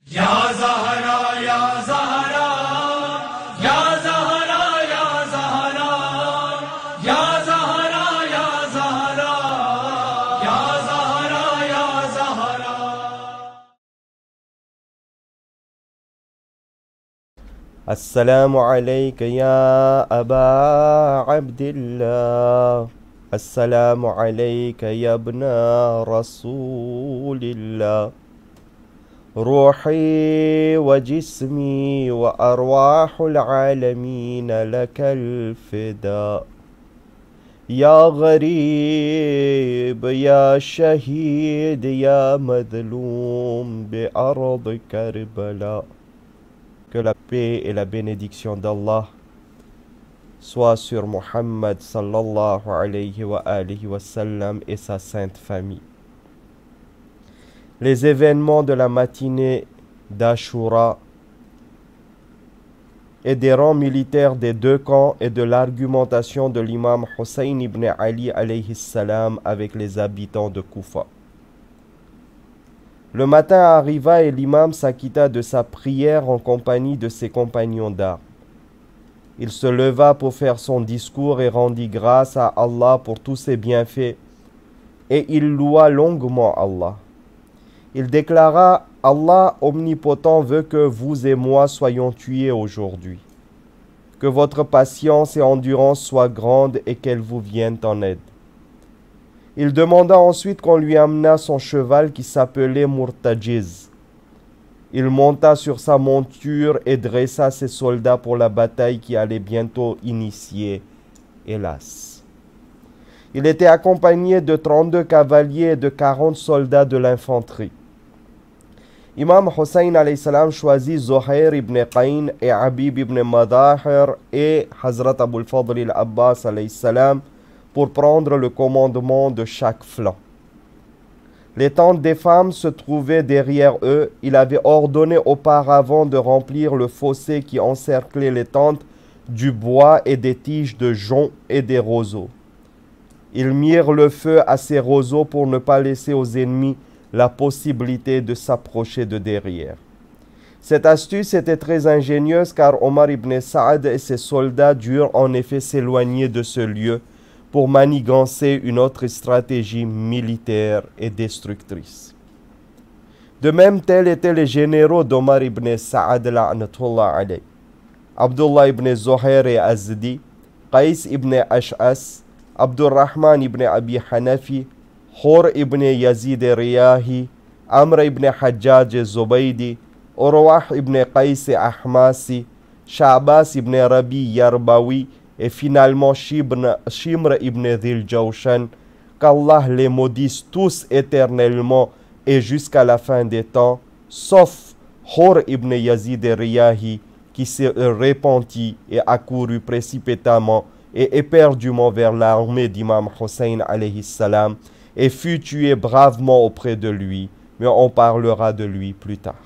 Ya Zahra, Ya Zahra, Ya Zahra, Ya Zahra, Ya Zahra, Ya Zahra, Ya Zahra, Ya Zahra. Assalamu alayka ya Aba Abdillah. Assalamu alayka ya ibna Rasulillah. روحي وجسمي وأرواح العالمين لك الفداء يا غريب يا شهيد يا مظلوم بأرض كربلاء. Que la paix et la bénédiction d'Allah soient sur Muhammad sallallahu alayhi wa sallam et sa sainte famille. Les événements de la matinée d'Ashura et des rangs militaires des deux camps et de l'argumentation de l'imam Hussein ibn Ali alayhi salam avec les habitants de Koufa. Le matin arriva et l'imam s'acquitta de sa prière en compagnie de ses compagnons d'armes. Il se leva pour faire son discours et rendit grâce à Allah pour tous ses bienfaits, et il loua longuement Allah. Il déclara: Allah omnipotent veut que vous et moi soyons tués aujourd'hui. Que votre patience et endurance soient grandes et qu'elles vous viennent en aide. Il demanda ensuite qu'on lui amena son cheval qui s'appelait Murtajiz. Il monta sur sa monture et dressa ses soldats pour la bataille qui allait bientôt initier, hélas. Il était accompagné de 32 cavaliers et de 40 soldats de l'infanterie. Imam Hussein alayhi salam choisit Zuhair ibn Qayn et Habib ibn Madahir et Hazrat Abul Fadl al-Abbas alayhi salam pour prendre le commandement de chaque flanc. Les tentes des femmes se trouvaient derrière eux. Il avait ordonné auparavant de remplir le fossé qui encerclait les tentes du bois et des tiges de jonc et des roseaux. Ils mirent le feu à ces roseaux pour ne pas laisser aux ennemis la possibilité de s'approcher de derrière. Cette astuce était très ingénieuse car Omar ibn Saad et ses soldats durent en effet s'éloigner de ce lieu pour manigancer une autre stratégie militaire et destructrice. De même, tels étaient les généraux d'Omar ibn Saad la'natullah alayh: Abdullah ibn Zuhair et Azdi, Qais ibn Ash'as, Abdurrahman ibn Abi Hanafi, Khur ibn Yazid Riyahi, Amr ibn Hajjaj Zubaydi, Urwah ibn Qais Ahmasi, Sha'bas ibn Rabi Yarbawi et finalement Shimr ibn Dhil Jawshan. Qu'Allah les maudisse tous éternellement et jusqu'à la fin des temps, sauf Khur ibn Yazid Riyahi qui se repentit et accourut précipitamment et éperdument vers l'armée d'Imam Hussein alayhi salam et fut tué bravement auprès de lui, mais on parlera de lui plus tard.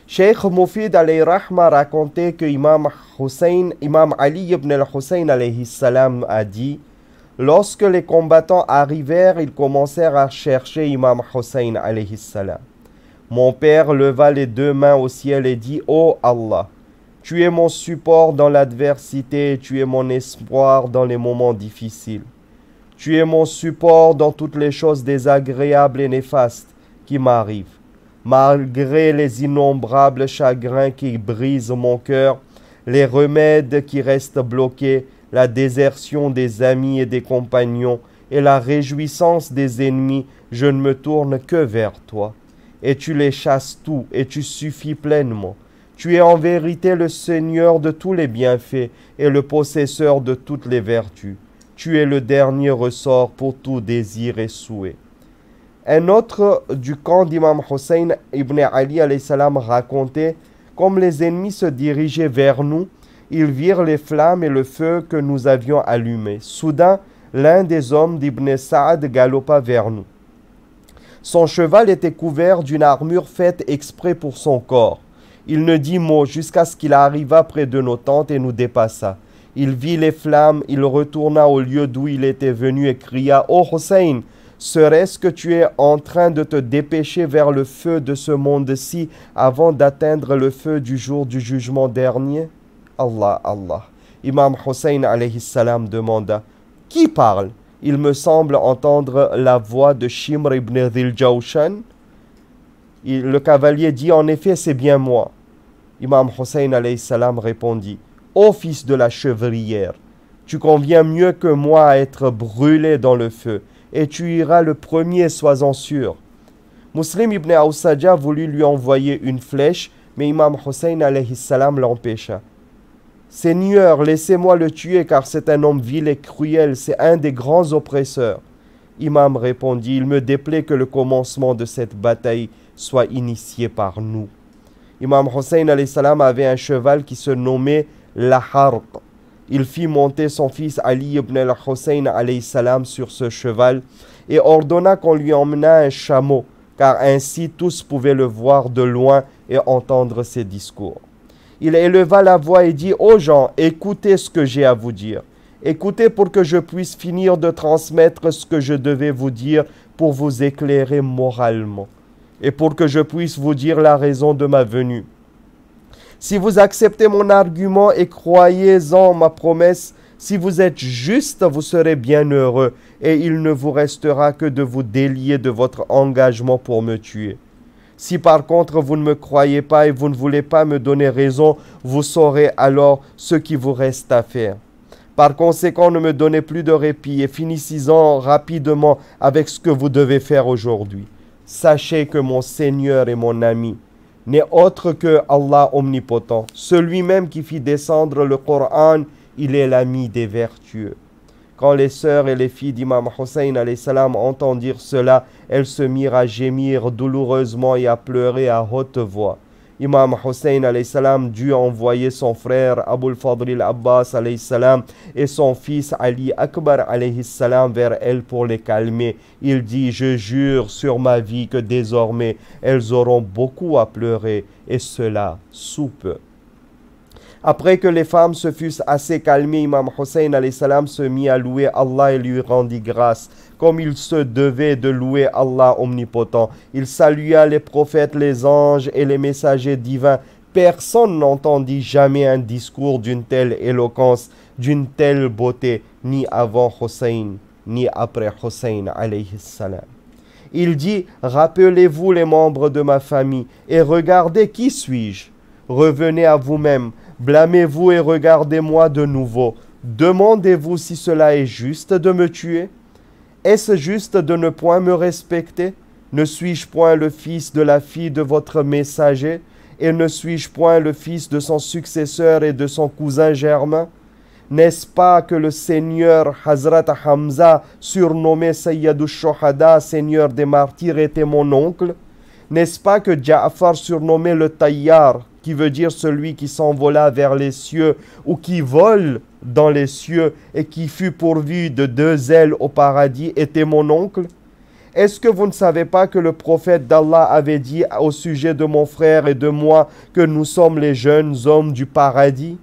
Cheikh Mufid alayhi rahma racontait que Imam Ali ibn al-Hussein alayhi salam a dit: lorsque les combattants arrivèrent, ils commencèrent à chercher Imam Hussein alayhi salam. Mon père leva les deux mains au ciel et dit: ô Allah, tu es mon support dans l'adversité, tu es mon espoir dans les moments difficiles. Tu es mon support dans toutes les choses désagréables et néfastes qui m'arrivent. Malgré les innombrables chagrins qui brisent mon cœur, les remèdes qui restent bloqués, la désertion des amis et des compagnons et la réjouissance des ennemis, je ne me tourne que vers toi. Et tu les chasses tous et tu suffis pleinement. Tu es en vérité le Seigneur de tous les bienfaits et le possesseur de toutes les vertus. Tu es le dernier ressort pour tout désir et souhait. Un autre du camp d'Imam Hussein ibn Ali alayhi salam racontait: comme les ennemis se dirigeaient vers nous, ils virent les flammes et le feu que nous avions allumés. Soudain, l'un des hommes d'Ibn Saad galopa vers nous. Son cheval était couvert d'une armure faite exprès pour son corps. Il ne dit mot jusqu'à ce qu'il arriva près de nos tentes et nous dépassa. Il vit les flammes, il retourna au lieu d'où il était venu et cria: ô Hussein, Serait-ce que tu es en train de te dépêcher vers le feu de ce monde-ci avant d'atteindre le feu du jour du jugement dernier? Allah, Allah. Imam Hussein alayhi salam demanda, qui parle? Il me semble entendre la voix de Shimr ibn Dhil Jawshan. Le cavalier dit, en effet, c'est bien moi. Imam Hussein alayhi salam répondit, ô fils de la chevrière, tu conviens mieux que moi à être brûlé dans le feu, et tu iras le premier, sois-en sûr. Muslim ibn Awsaja voulut lui envoyer une flèche, mais Imam Hussein alayhi salam l'empêcha. Seigneur, laissez-moi le tuer, car c'est un homme vil et cruel, c'est un des grands oppresseurs. Imam répondit, il me déplaît que le commencement de cette bataille soit initié par nous. Imam Hussein alayhi salam avait un cheval qui se nommait la Harq. Il fit monter son fils Ali ibn al-Hussein alayhi salam sur ce cheval et ordonna qu'on lui emmenât un chameau, car ainsi tous pouvaient le voir de loin et entendre ses discours. Il éleva la voix et dit, ô gens, écoutez ce que j'ai à vous dire. Écoutez pour que je puisse finir de transmettre ce que je devais vous dire pour vous éclairer moralement et pour que je puisse vous dire la raison de ma venue. Si vous acceptez mon argument et croyez en ma promesse, si vous êtes juste, vous serez bien heureux et il ne vous restera que de vous délier de votre engagement pour me tuer. Si par contre vous ne me croyez pas et vous ne voulez pas me donner raison, vous saurez alors ce qui vous reste à faire. Par conséquent, ne me donnez plus de répit et finissez-en rapidement avec ce que vous devez faire aujourd'hui. Sachez que mon Seigneur et mon ami n'est autre que Allah omnipotent. Celui-même qui fit descendre le Coran, il est l'ami des vertueux. Quand les sœurs et les filles d'Imam Hussein alayhi salam entendirent cela, elles se mirent à gémir douloureusement et à pleurer à haute voix. Imam Hussein alayhi salam dut envoyer son frère Abul Fadl al-Abbas alayhi salam et son fils Ali Akbar alayhi salam vers elles pour les calmer. Il dit, je jure sur ma vie que désormais elles auront beaucoup à pleurer et cela sous peu. Après que les femmes se fussent assez calmées, Imam Hussein alayhi salam se mit à louer Allah et lui rendit grâce, comme il se devait de louer Allah omnipotent. Il salua les prophètes, les anges et les messagers divins. Personne n'entendit jamais un discours d'une telle éloquence, d'une telle beauté, ni avant Hussein, ni après Hussein alayhi salam. Il dit, rappelez-vous les membres de ma famille et regardez qui suis-je. Revenez à vous-même. Blâmez-vous et regardez-moi de nouveau. Demandez-vous si cela est juste de me tuer. Est-ce juste de ne point me respecter? Ne suis-je point le fils de la fille de votre messager? Et ne suis-je point le fils de son successeur et de son cousin germain? N'est-ce pas que le Seigneur Hazrat Hamza, surnommé Sayyidou Shohada, Seigneur des martyrs, était mon oncle? N'est-ce pas que Ja'far, surnommé le Tayyar, qui veut dire celui qui s'envola vers les cieux ou qui vole dans les cieux et qui fut pourvu de 2 ailes au paradis, était mon oncle? Est-ce que vous ne savez pas que le prophète d'Allah avait dit au sujet de mon frère et de moi que nous sommes les jeunes hommes du paradis?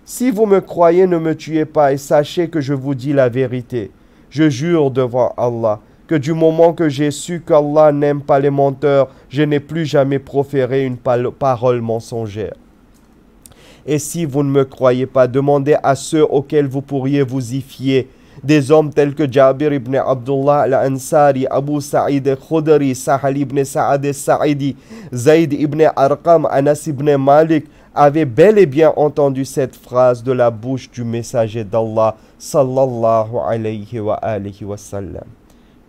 Si vous me croyez, ne me tuez pas et sachez que je vous dis la vérité. Je jure devant Allah que du moment que j'ai su qu'Allah n'aime pas les menteurs, je n'ai plus jamais proféré une parole mensongère. Et si vous ne me croyez pas, demandez à ceux auxquels vous pourriez vous y fier, des hommes tels que Jabir ibn Abdullah al-Ansari, Abu Sa'id al-Khudri, Sahal ibn Sa'ad al-Sa'idi, Zayd ibn Arqam, Anas ibn Malik, avaient bel et bien entendu cette phrase de la bouche du messager d'Allah, sallallahu alayhi wa alihi wa sallam.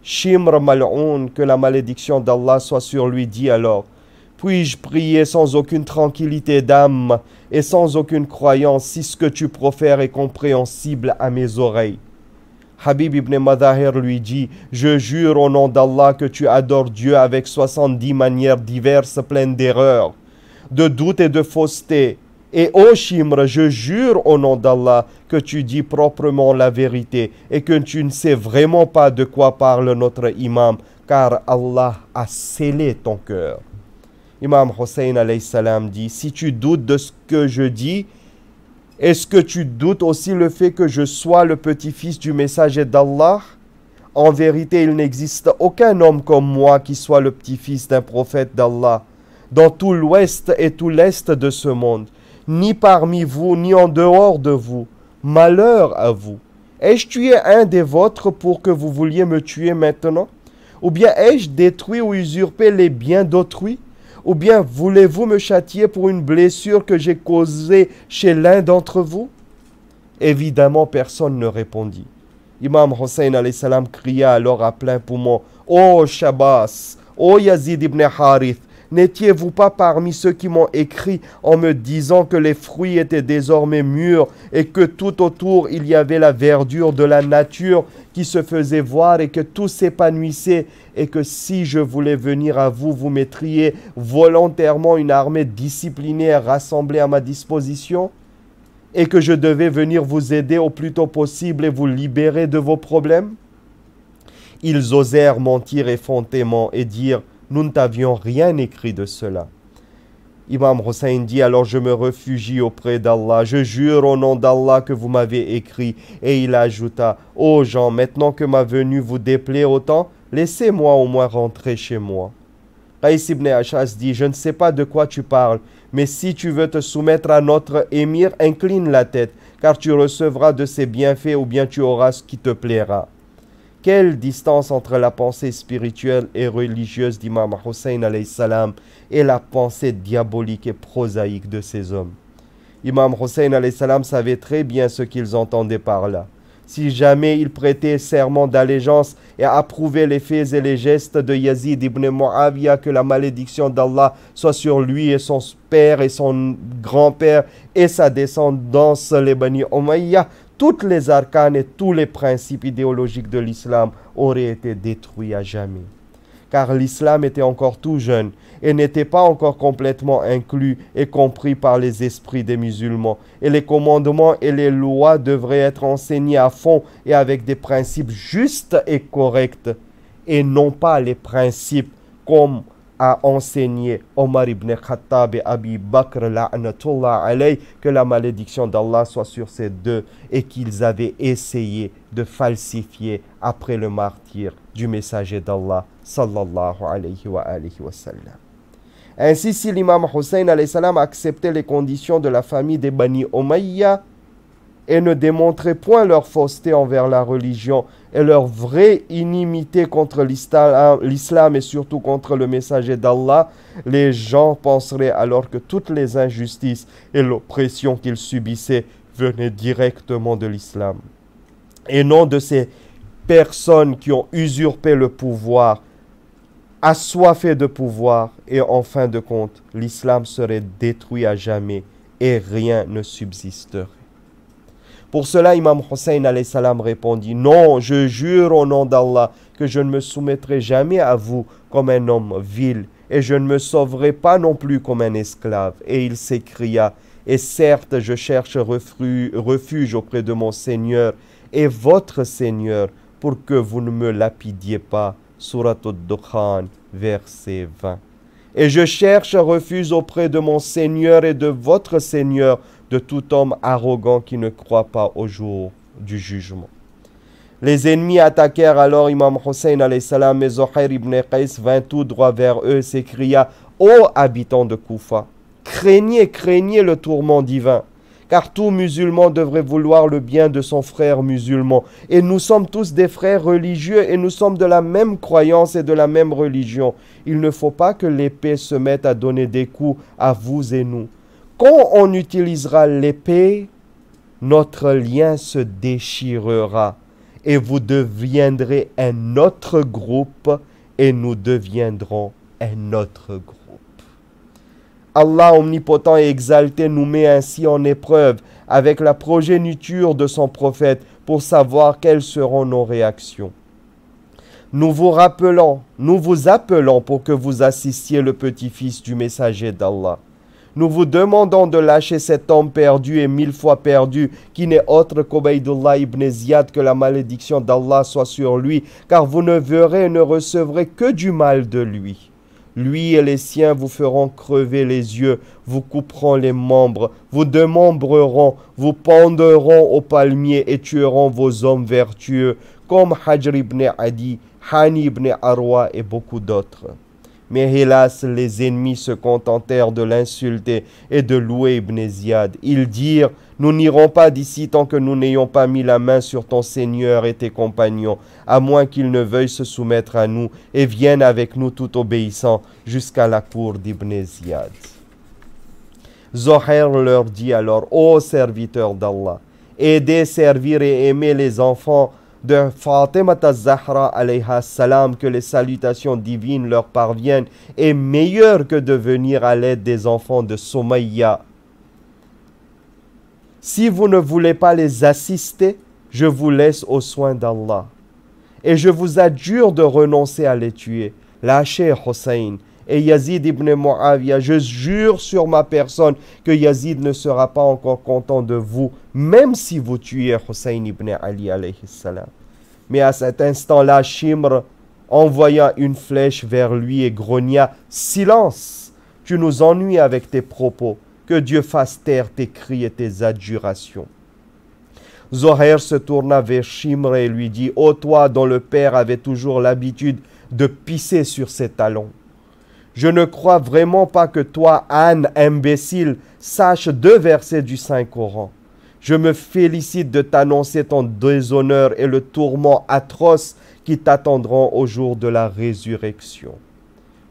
Shimr mal'oun, que la malédiction d'Allah soit sur lui, dit alors, puis-je prier sans aucune tranquillité d'âme et sans aucune croyance si ce que tu profères est compréhensible à mes oreilles? Habib ibn Madahir lui dit, je jure au nom d'Allah que tu adores Dieu avec 70 manières diverses pleines d'erreurs, de doutes et de fausseté. Et ô Shimr, je jure au nom d'Allah que tu dis proprement la vérité et que tu ne sais vraiment pas de quoi parle notre imam, car Allah a scellé ton cœur. Imam Hussein alayhi salam dit, si tu doutes de ce que je dis, est-ce que tu doutes aussi le fait que je sois le petit-fils du messager d'Allah? En vérité, il n'existe aucun homme comme moi qui soit le petit-fils d'un prophète d'Allah, dans tout l'ouest et tout l'est de ce monde, ni parmi vous, ni en dehors de vous. Malheur à vous. Ai-je tué un des vôtres pour que vous vouliez me tuer maintenant? Ou bien ai-je détruit ou usurpé les biens d'autrui? Ou bien voulez-vous me châtier pour une blessure que j'ai causée chez l'un d'entre vous? Évidemment, personne ne répondit. Imam Hussein alayhi salam cria alors à plein poumon: Ô Shabbas, ô Yazid ibn Harith, n'étiez-vous pas parmi ceux qui m'ont écrit en me disant que les fruits étaient désormais mûrs et que tout autour il y avait la verdure de la nature qui se faisait voir et que tout s'épanouissait, et que si je voulais venir à vous, vous mettriez volontairement une armée disciplinée rassemblée à ma disposition, et que je devais venir vous aider au plus tôt possible et vous libérer de vos problèmes? Ils osèrent mentir effrontément et dire: nous ne t'avions rien écrit de cela. Imam Hussein dit: alors je me réfugie auprès d'Allah, je jure au nom d'Allah que vous m'avez écrit. Et il ajouta: ô gens, maintenant que ma venue vous déplaît autant, laissez-moi au moins rentrer chez moi. Qais ibn Ash'as dit: je ne sais pas de quoi tu parles, mais si tu veux te soumettre à notre émir, incline la tête, car tu recevras de ses bienfaits ou bien tu auras ce qui te plaira. Quelle distance entre la pensée spirituelle et religieuse d'Imam Hussein alayhi salam et la pensée diabolique et prosaïque de ces hommes. Imam Hussein alayhi salam savait très bien ce qu'ils entendaient par là. Si jamais il prêtait serment d'allégeance et approuvait les faits et les gestes de Yazid ibn Muawiyah, que la malédiction d'Allah soit sur lui et son père et son grand-père et sa descendance, les Bani Umayyah, toutes les arcanes et tous les principes idéologiques de l'islam auraient été détruits à jamais. Car l'islam était encore tout jeune et n'était pas encore complètement inclus et compris par les esprits des musulmans. Et les commandements et les lois devraient être enseignés à fond et avec des principes justes et corrects, et non pas les principes comme a enseigné Omar ibn Khattab et Abi Bakr la'natullah alayh, que la malédiction d'Allah soit sur ces deux, et qu'ils avaient essayé de falsifier après le martyre du messager d'Allah sallallahu alayhi wa sallam. Ainsi, si l'imam Hussein alayhi salam acceptait les conditions de la famille des Bani Umayyah et ne démontrait point leur fausseté envers la religion et leur vraie inimité contre l'islam et surtout contre le messager d'Allah, les gens penseraient alors que toutes les injustices et l'oppression qu'ils subissaient venaient directement de l'islam et non de ces personnes qui ont usurpé le pouvoir, assoiffées de pouvoir, et en fin de compte, l'islam serait détruit à jamais et rien ne subsisterait. Pour cela, Imam Hussein alayhi salam répondit: non, je jure au nom d'Allah que je ne me soumettrai jamais à vous comme un homme vil, et je ne me sauverai pas non plus comme un esclave. Et il s'écria: et certes, je cherche refuge auprès de mon Seigneur et votre Seigneur pour que vous ne me lapidiez pas. Surat al-Dukhan, verset 20. Et je cherche refuge auprès de mon Seigneur et de votre Seigneur de tout homme arrogant qui ne croit pas au jour du jugement. Les ennemis attaquèrent alors Imam Hussein alayhi salam, et Zuhair ibn Qais vint tout droit vers eux et s'écria: ô habitants de Koufa, craignez, craignez le tourment divin, car tout musulman devrait vouloir le bien de son frère musulman. Et nous sommes tous des frères religieux et nous sommes de la même croyance et de la même religion. Il ne faut pas que l'épée se mette à donner des coups à vous et nous. Quand on utilisera l'épée, notre lien se déchirera et vous deviendrez un autre groupe et nous deviendrons un autre groupe. Allah omnipotent et exalté nous met ainsi en épreuve avec la progéniture de son prophète pour savoir quelles seront nos réactions. Nous vous appelons pour que vous assistiez le petit-fils du messager d'Allah. Nous vous demandons de lâcher cet homme perdu et 1000 fois perdu, qui n'est autre qu'Ubaydullah ibn Ziyad, que la malédiction d'Allah soit sur lui, car vous ne verrez et ne recevrez que du mal de lui. Lui et les siens vous feront crever les yeux, vous couperont les membres, vous démembreront, vous penderont au palmier et tueront vos hommes vertueux, comme Hajr ibn Adi, Hani ibn Arwa et beaucoup d'autres. Mais hélas, les ennemis se contentèrent de l'insulter et de louer Ibn Ziyad. Ils dirent: nous n'irons pas d'ici tant que nous n'ayons pas mis la main sur ton Seigneur et tes compagnons, à moins qu'ils ne veuillent se soumettre à nous et viennent avec nous tout obéissants jusqu'à la cour d'Ibn Ziyad. Zuhair leur dit alors: ô serviteurs d'Allah, aidez, servir et aimer les enfants de Fatima az-Zahra alayha salam, que les salutations divines leur parviennent, est meilleur que de venir à l'aide des enfants de Sumayya. Si vous ne voulez pas les assister, je vous laisse aux soins d'Allah. Et je vous adjure de renoncer à les tuer. Lâchez Hussein et Yazid ibn Muawiyah. Je jure sur ma personne que Yazid ne sera pas encore content de vous, même si vous tuez Hussein ibn Ali alayhi salam. Mais à cet instant-là, Shimr envoya une flèche vers lui et grogna: silence, tu nous ennuies avec tes propos. Que Dieu fasse taire tes cris et tes adjurations. Zuhair se tourna vers Shimr et lui dit: ô toi dont le père avait toujours l'habitude de pisser sur ses talons, je ne crois vraiment pas que toi, âne imbécile, saches 2 versets du Saint-Coran. Je me félicite de t'annoncer ton déshonneur et le tourment atroce qui t'attendront au jour de la résurrection.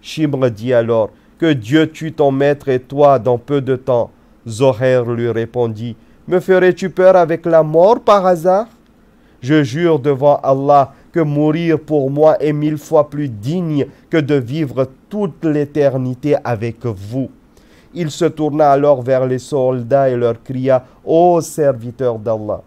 Shimr dit alors: que Dieu tue ton maître et toi dans peu de temps. Zuhair lui répondit: me ferais-tu peur avec la mort par hasard? Je jure devant Allah que mourir pour moi est 1000 fois plus digne que de vivre toute l'éternité avec vous. Il se tourna alors vers les soldats et leur cria: ô serviteurs d'Allah,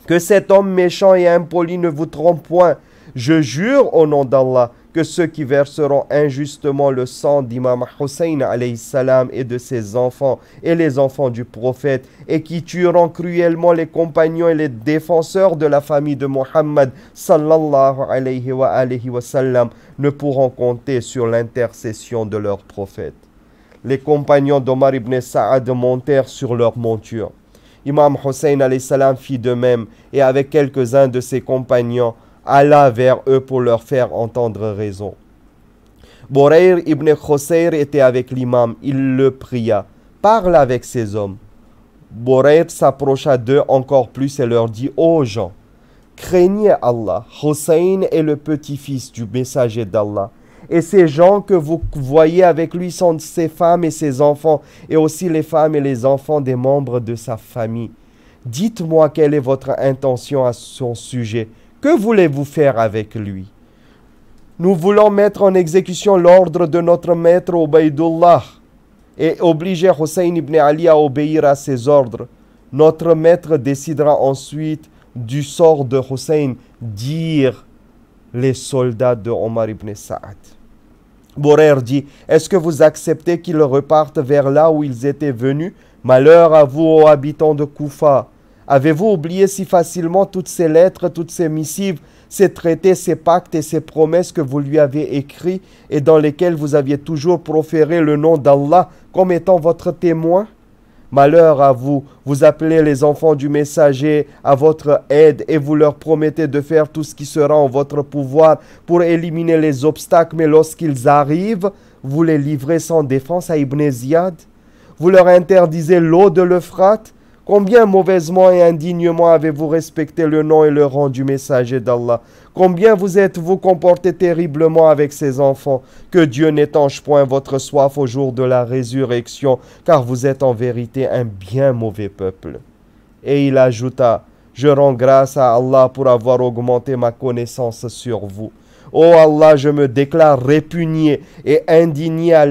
que cet homme méchant et impoli ne vous trompe point. Je jure au nom d'Allah que ceux qui verseront injustement le sang d'Imam Hussein alayhi salam et de ses enfants et les enfants du prophète, et qui tueront cruellement les compagnons et les défenseurs de la famille de Muhammad sallallahu alayhi wa sallam, ne pourront compter sur l'intercession de leur prophète. Les compagnons d'Omar ibn Saad montèrent sur leur monture. Imam Hussein alayhi salam fit de même, et avec quelques-uns de ses compagnons alla vers eux pour leur faire entendre raison. Boreir ibn Khosayr était avec l'imam. Il le pria: parle avec ces hommes. Boreir s'approcha d'eux encore plus et leur dit: ô gens, craignez Allah. Hussein est le petit-fils du messager d'Allah. Et ces gens que vous voyez avec lui sont ses femmes et ses enfants, et aussi les femmes et les enfants des membres de sa famille. Dites-moi quelle est votre intention à son sujet. Que voulez-vous faire avec lui? Nous voulons mettre en exécution l'ordre de notre maître Ubaydullah et obliger Hussein ibn Ali à obéir à ses ordres. Notre maître décidera ensuite du sort de Hussein, dirent les soldats de Omar ibn Saad. Boreir dit: est-ce que vous acceptez qu'ils repartent vers là où ils étaient venus? Malheur à vous, ô habitants de Koufa! Avez-vous oublié si facilement toutes ces lettres, toutes ces missives, ces traités, ces pactes et ces promesses que vous lui avez écrits et dans lesquels vous aviez toujours proféré le nom d'Allah comme étant votre témoin? Malheur à vous, vous appelez les enfants du messager à votre aide et vous leur promettez de faire tout ce qui sera en votre pouvoir pour éliminer les obstacles, mais lorsqu'ils arrivent, vous les livrez sans défense à Ibn Ziyad. Vous leur interdisez l'eau de l'Euphrate. Combien mauvaisement et indignement avez-vous respecté le nom et le rang du messager d'Allah? Combien vous êtes-vous comporté terriblement avec ces enfants? Que Dieu n'étanche point votre soif au jour de la résurrection, car vous êtes en vérité un bien mauvais peuple. Et il ajouta: je rends grâce à Allah pour avoir augmenté ma connaissance sur vous. Ô Allah, je me déclare répugné et indigné à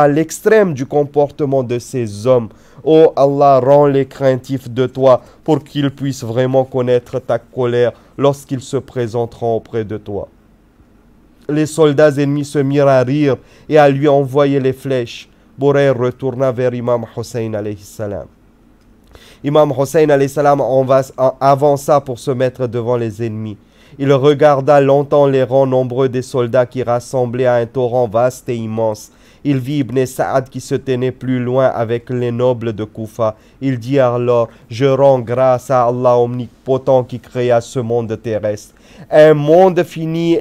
l'extrême du comportement de ces hommes. Ô Allah, rends-les craintifs de toi pour qu'ils puissent vraiment connaître ta colère lorsqu'ils se présenteront auprès de toi. Les soldats ennemis se mirent à rire et à lui envoyer les flèches. Boreir retourna vers Imam Hussein alayhi salam. Imam Hussein alayhi salam avança pour se mettre devant les ennemis. Il regarda longtemps les rangs nombreux des soldats qui rassemblaient à un torrent vaste et immense. Il vit Ibn Sa'ad qui se tenait plus loin avec les nobles de Koufa. Il dit alors, je rends grâce à Allah omnipotent qui créa ce monde terrestre. Un monde fini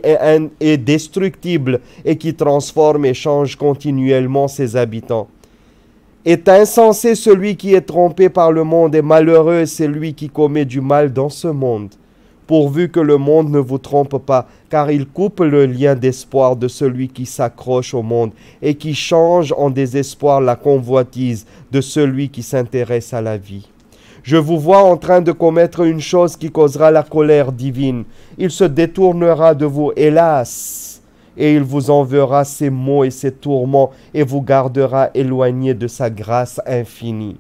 et destructible et qui transforme et change continuellement ses habitants. Est insensé celui qui est trompé par le monde et malheureux celui qui commet du mal dans ce monde. Pourvu que le monde ne vous trompe pas, car il coupe le lien d'espoir de celui qui s'accroche au monde et qui change en désespoir la convoitise de celui qui s'intéresse à la vie. Je vous vois en train de commettre une chose qui causera la colère divine. Il se détournera de vous, hélas, et il vous enverra ses maux et ses tourments et vous gardera éloigné de sa grâce infinie.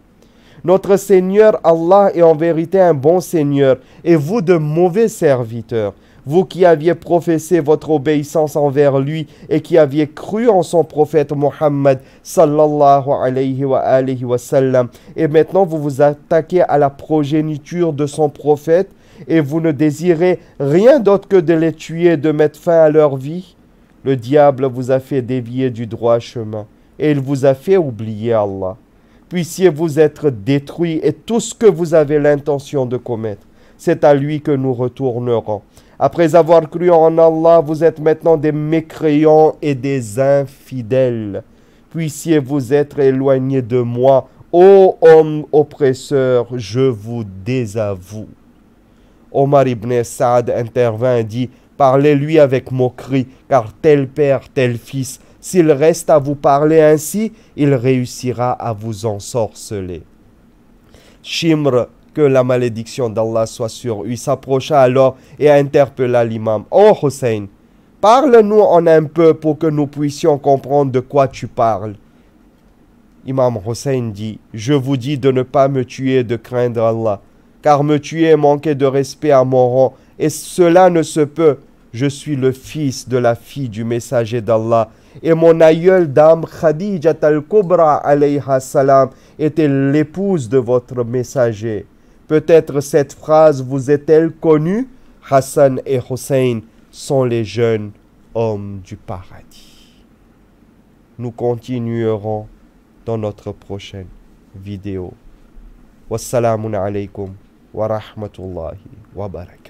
Notre Seigneur Allah est en vérité un bon Seigneur, et vous de mauvais serviteurs, vous qui aviez professé votre obéissance envers lui et qui aviez cru en son prophète Muhammad sallallahu alayhi wa sallam, et maintenant vous vous attaquez à la progéniture de son prophète et vous ne désirez rien d'autre que de les tuer et de mettre fin à leur vie. Le diable vous a fait dévier du droit chemin et il vous a fait oublier Allah. Puissiez-vous être détruits et tout ce que vous avez l'intention de commettre, c'est à lui que nous retournerons. Après avoir cru en Allah, vous êtes maintenant des mécréants et des infidèles. Puissiez-vous être éloignés de moi, ô homme oppresseur, je vous désavoue. Omar ibn Saad intervint et dit, parlez-lui avec moquerie, car tel père, tel fils, s'il reste à vous parler ainsi, il réussira à vous ensorceler. Shimr, que la malédiction d'Allah soit sur lui, s'approcha alors et interpella l'imam. « Oh Hussein, parle-nous en un peu pour que nous puissions comprendre de quoi tu parles. » Imam Hussein dit, « Je vous dis de ne pas me tuer de craindre Allah, car me tuer est manquer de respect à mon rang, et cela ne se peut. Je suis le fils de la fille du messager d'Allah, et mon aïeul dame Khadija al-Kubra alayha salam était l'épouse de votre messager. Peut-être cette phrase vous est-elle connue? Hassan et Hussein sont les jeunes hommes du paradis. Nous continuerons dans notre prochaine vidéo. Wassalamun alaykum wa rahmatullahi wa barakatuh.